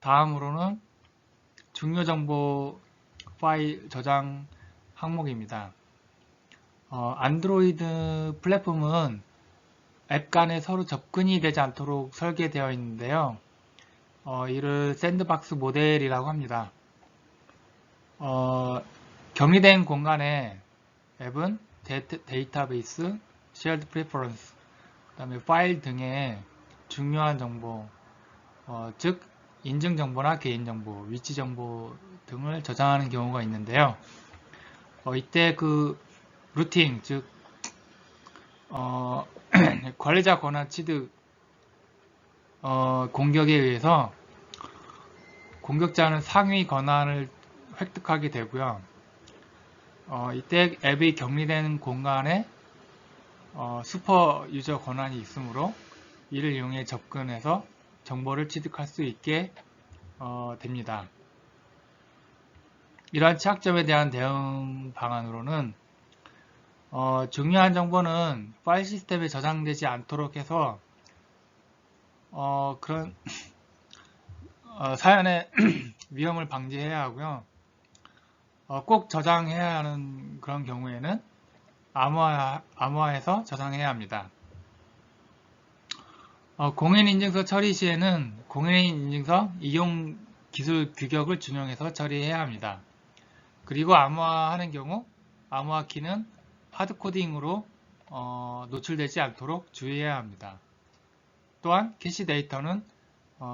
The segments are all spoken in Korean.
다음으로는 중요 정보 파일 저장 항목입니다. 안드로이드 플랫폼은 앱 간에 서로 접근이 되지 않도록 설계되어 있는데요. 이를 샌드박스 모델이라고 합니다. 격리된 공간에 앱은 데이터베이스, shared preference, 그 다음에 파일 등의 중요한 정보, 즉 인증정보나 개인정보, 위치정보 등을 저장하는 경우가 있는데요. 이때 그 루팅, 즉 관리자 권한 취득 공격에 의해서 공격자는 상위 권한을 획득하게 되고요. 이때 앱이 격리된 공간에 슈퍼 유저 권한이 있으므로 이를 이용해 접근해서 정보를 취득할 수 있게 됩니다. 이러한 취약점에 대한 대응 방안으로는 중요한 정보는 파일 시스템에 저장되지 않도록 해서 그런 사연의 위험을 방지해야 하고요. 꼭 저장해야 하는 그런 경우에는 암호화해서 저장해야 합니다. 공인인증서 처리 시에는 공인인증서 이용 기술 규격을 준용해서 처리해야 합니다. 그리고 암호화하는 경우 암호화 키는 하드코딩으로 노출되지 않도록 주의해야 합니다. 또한 캐시 데이터는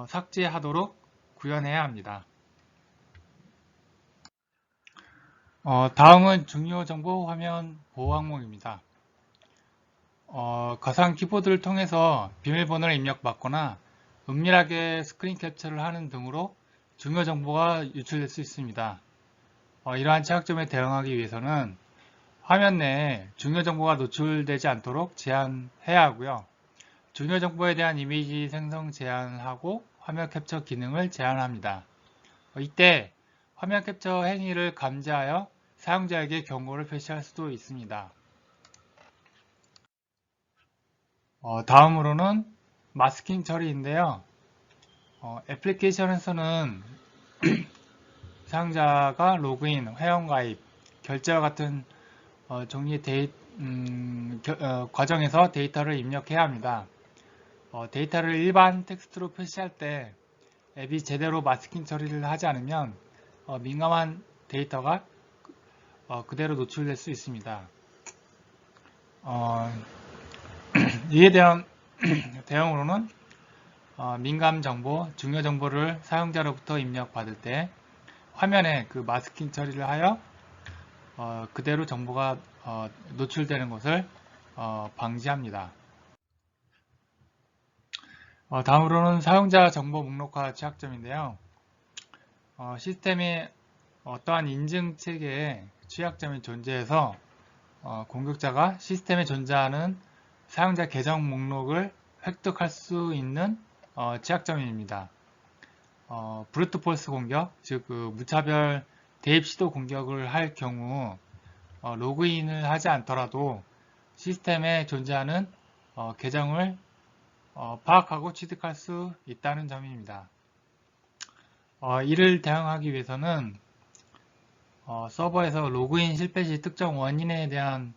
삭제하도록 구현해야 합니다. 다음은 중요 정보 화면 보호 항목입니다. 가상 키보드를 통해서 비밀번호를 입력받거나 은밀하게 스크린 캡처를 하는 등으로 중요 정보가 유출될 수 있습니다. 이러한 취약점에 대응하기 위해서는 화면 내에 중요 정보가 노출되지 않도록 제한해야 하고요. 중요 정보에 대한 이미지 생성 제한하고 화면 캡처 기능을 제한합니다. 이때 화면 캡처 행위를 감지하여 사용자에게 경고를 표시할 수도 있습니다. 다음으로는 마스킹 처리인데요. 애플리케이션에서는 사용자가 로그인, 회원가입, 결제와 같은 종류의 과정에서 데이터를 입력해야 합니다. 데이터를 일반 텍스트로 표시할 때 앱이 제대로 마스킹 처리를 하지 않으면 민감한 데이터가 그대로 노출될 수 있습니다. 이에 대한 대응으로는 민감 정보, 중요 정보를 사용자로부터 입력받을 때 화면에 그 마스킹 처리를 하여 그대로 정보가 노출되는 것을 방지합니다. 다음으로는 사용자 정보 목록화 취약점인데요. 시스템에 어떠한 인증 체계에 취약점이 존재해서 공격자가 시스템에 존재하는 사용자 계정 목록을 획득할 수 있는 취약점입니다. 브루트 폴스 공격, 즉 무차별 대입 시도 공격을 할 경우 로그인을 하지 않더라도 시스템에 존재하는 계정을 파악하고 취득할 수 있다는 점입니다. 이를 대응하기 위해서는 서버에서 로그인 실패 시 특정 원인에 대한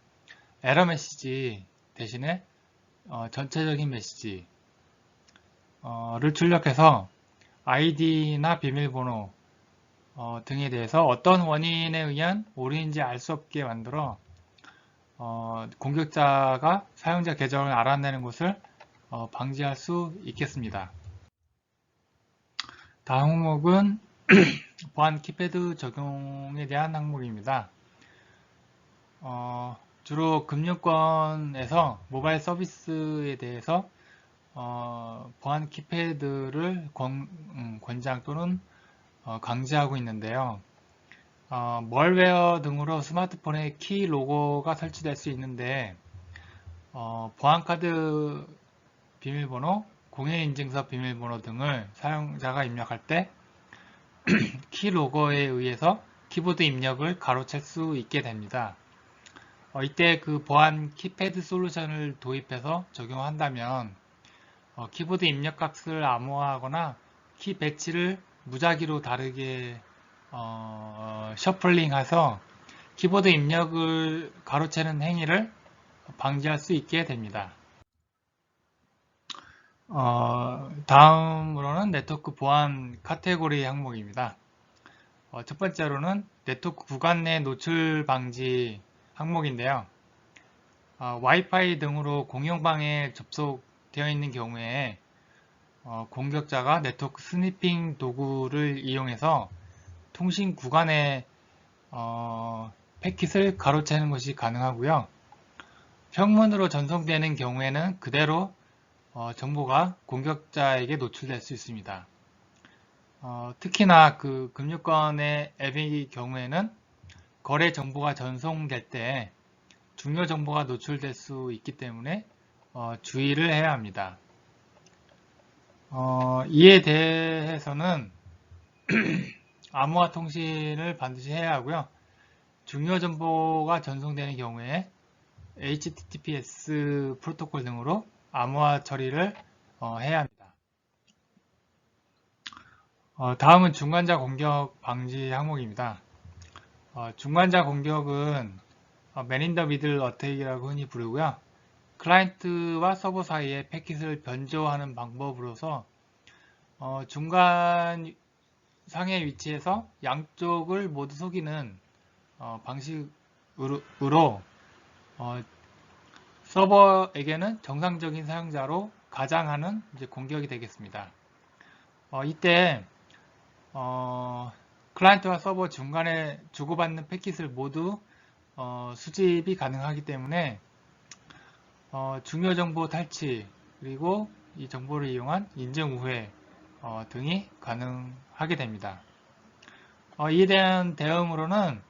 에러 메시지 대신에 전체적인 메시지를 출력해서 아이디나 비밀번호 등에 대해서 어떤 원인에 의한 오류인지 알 수 없게 만들어 공격자가 사용자 계정을 알아내는 것을 방지할 수 있겠습니다. 다음 항목은 보안 키패드 적용에 대한 항목입니다. 주로 금융권에서 모바일 서비스에 대해서 보안 키패드를 권장 또는 강제하고 있는데요. 멀웨어 등으로 스마트폰에 키 로고가 설치될 수 있는데 보안카드 비밀번호, 공인인증서 비밀번호 등을 사용자가 입력할 때 키 로고에 의해서 키보드 입력을 가로챌 수 있게 됩니다. 이때 그 보안 키패드 솔루션을 도입해서 적용한다면 키보드 입력 값을 암호화하거나 키 배치를 무작위로 다르게 셔플링해서 키보드 입력을 가로채는 행위를 방지할 수 있게 됩니다. 다음으로는 네트워크 보안 카테고리 항목입니다. 첫 번째로는 네트워크 구간 내 노출 방지 항목인데요. 와이파이 등으로 공용방에 접속되어 있는 경우에 공격자가 네트워크 스니핑 도구를 이용해서 통신 구간에 패킷을 가로채는 것이 가능하고요. 평문으로 전송되는 경우에는 그대로 정보가 공격자에게 노출될 수 있습니다. 특히나 그 금융권의 앱의 경우에는 거래 정보가 전송될 때 중요 정보가 노출될 수 있기 때문에 주의를 해야 합니다. 이에 대해서는 암호화 통신을 반드시 해야 하고요. 중요 정보가 전송되는 경우에 HTTPS 프로토콜 등으로 암호화 처리를 해야 합니다. 다음은 중간자 공격 방지 항목입니다. 중간자 공격은 Man in the Middle Attack이라고 흔히 부르고요. 클라이언트와 서버 사이에 패킷을 변조하는 방법으로서 중간 상의 위치에서 양쪽을 모두 속이는 방식으로 서버에게는 정상적인 사용자로 가장하는 공격이 되겠습니다. 이때 클라이언트와 서버 중간에 주고받는 패킷을 모두 수집이 가능하기 때문에 중요 정보 탈취 그리고 이 정보를 이용한 인증 우회 등이 가능하게 됩니다. 이에 대한 대응으로는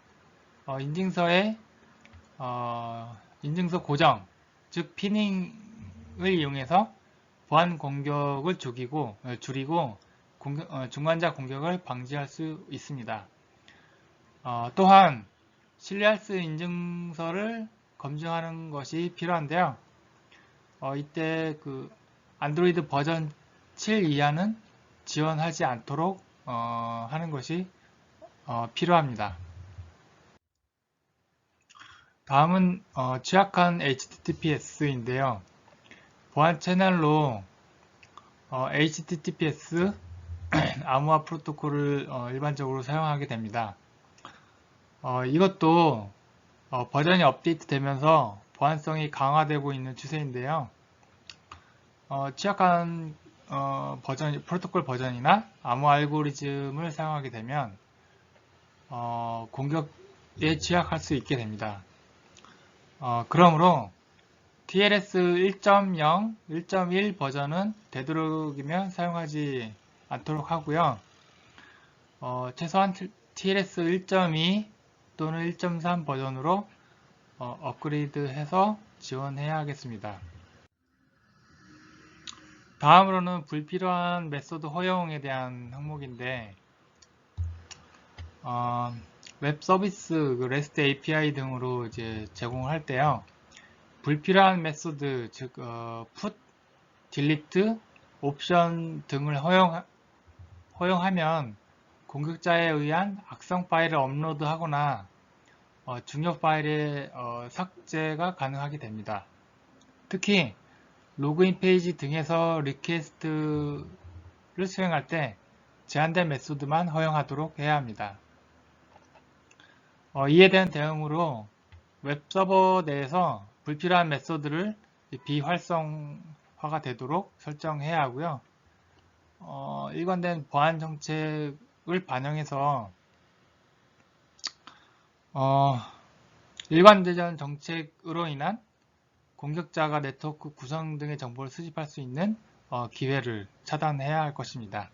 인증서의 인증서 고정, 즉 피닝을 이용해서 보안 공격을 줄이고 중간자 공격을 방지할 수 있습니다. 또한 신뢰할 수 인증서를 검증하는 것이 필요한데요. 이때 그 안드로이드 버전 7 이하는 지원하지 않도록 하는 것이 필요합니다. 다음은 취약한 HTTPS인데요. 보안 채널로 HTTPS 암호화 프로토콜을 일반적으로 사용하게 됩니다. 이것도 버전이 업데이트되면서 보안성이 강화되고 있는 추세인데요. 취약한 프로토콜 버전이나 암호 알고리즘을 사용하게 되면 공격에 취약할 수 있게 됩니다. 그러므로 TLS 1.0, 1.1 버전은 되도록이면 사용하지 않도록 하고요. 최소한 TLS 1.2 또는 1.3 버전으로 업그레이드해서 지원해야 하겠습니다. 다음으로는 불필요한 메소드 허용에 대한 항목인데 웹 서비스, REST API 등으로 이제 제공할 때요. 불필요한 메소드, 즉 put, delete, 옵션 등을 허용하면 공격자에 의한 악성 파일을 업로드하거나 중요 파일의 삭제가 가능하게 됩니다. 특히 로그인 페이지 등에서 리퀘스트를 수행할 때 제한된 메소드만 허용하도록 해야 합니다. 이에 대한 대응으로 웹서버 내에서 불필요한 메소드를 비활성화가 되도록 설정해야 하고요. 일관된 보안 정책을 반영해서 일관된 정책으로 인한 공격자가 네트워크 구성 등의 정보를 수집할 수 있는 기회를 차단해야 할 것입니다.